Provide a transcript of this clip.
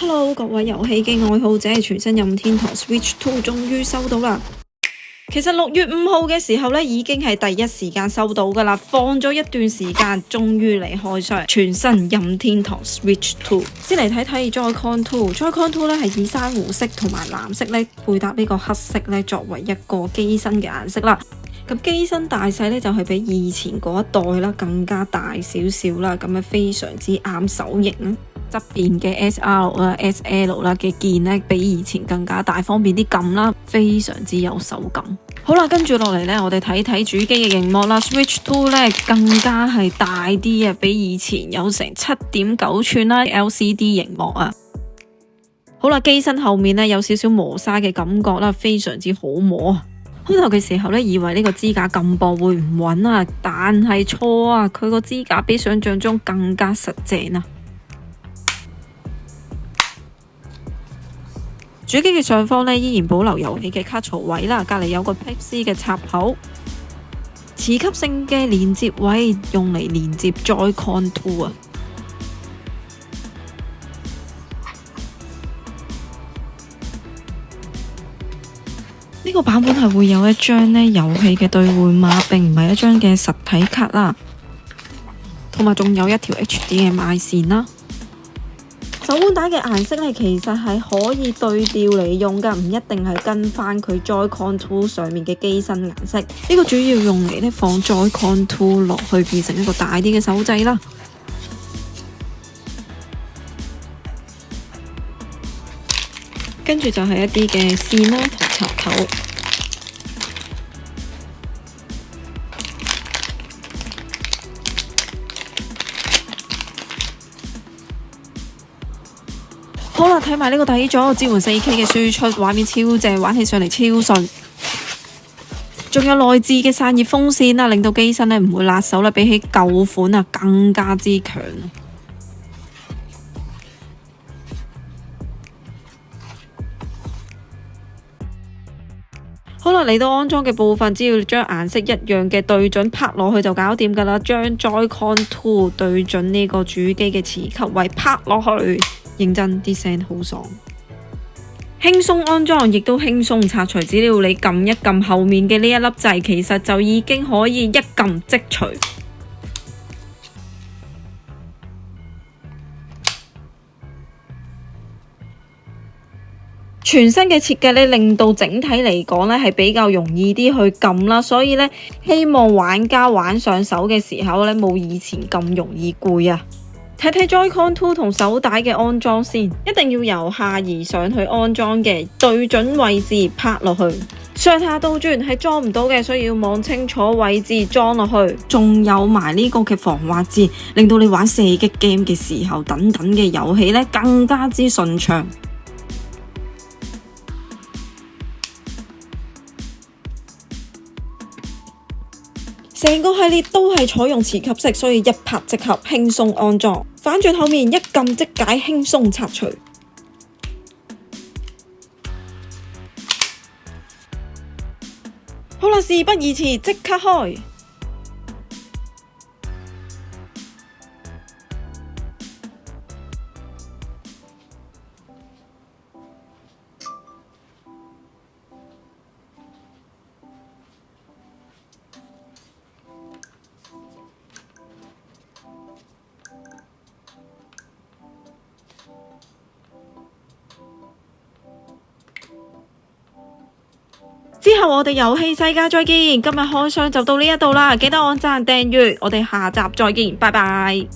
Hello，各位遊戲機愛好者，全新任天堂 Switch 2終於收到啦！其實6月5號嘅時候呢，已經係第一時間收到噶啦，放咗一段時間，終於嚟開箱全新任天堂 Switch 2。先嚟睇睇 Joy-Con 2，Joy-Con 2呢係以珊瑚色同埋藍色呢配搭呢個黑色呢作為一個機身嘅顏色啦。咁機身大細呢，就係比以前嗰一代啦更加大少少啦，咁啊非常之啱手型啊！側邊嘅 SR 啦、SL 啦嘅鍵呢，比以前更加大，方便啲撳啦，非常之有手感。好啦，跟住落嚟呢，我哋睇睇主機嘅熒幕啦。Switch 2呢更加係大啲啊，比以前有成7.9寸啦 LCD 熒幕啊。好啦，機身後面呢有少少磨砂嘅感覺啦，非常之好摸啊。開頭嘅時候呢，以為呢個支架咁薄會唔穩啊，但係錯啊，佢個支架比想象中更加實淨啊。主機嘅上方呢，依然保留遊戲嘅卡槽位啦，隔籬有個 Type-C 嘅插口，磁吸性嘅連接位用嚟連接 Joy-Con 2啊。呢個版本係會有一張呢遊戲嘅兌換碼，並唔係一張嘅實體卡啦，同埋仲有一條 HDMI 線啦。手腕帶嘅顏色呢，其實係可以對調嚟用噶，唔一定係跟翻佢 Joy-Con 2上面嘅機身顏色。呢個主要用嚟呢放 Joy-Con 2落去，變成一個大啲嘅手掣啦。跟住就係一啲嘅線啦同插頭。好啦，睇埋呢個底座，支援 4K 嘅輸出，畫面超正，玩起上嚟超順。仲有內置嘅散熱風扇啦，令到機身呢唔會辣手啦，比起舊款啊更加之強。好啦，嚟到安裝嘅部分，只要將顏色一樣嘅對準拍落去就搞掂噶啦。將 Joy-Con 2對準呢個主機嘅磁吸位拍落去，認真啲聲好爽，輕鬆安裝亦都輕鬆拆除。只要你撳一撳後面嘅呢一粒掣，其實就已經可以一撳即除。全新嘅設計呢，令到整體嚟講呢係比較容易啲去撳啦，所以呢，希望玩家玩上手嘅時候呢，冇以前咁容易攰啊。睇睇 Joy-Con 2同手帶嘅安裝先，一定要由下而上去安裝嘅，對準位置拍落去，上下倒轉係裝唔到嘅，所以要望清楚位置裝落去。仲有埋呢個嘅防滑墊，令到你玩射擊 game 嘅時候等等嘅遊戲呢更加之順暢。成個系列都係採用磁吸式，所以一拍即合，輕鬆安裝。反轉後面一撳即解，輕鬆拆除。好啦，事不宜遲，即刻開！之後我哋遊戲世界再見，今日開箱就到呢一度啦，記得按讚訂閱，我哋下集再見，拜拜。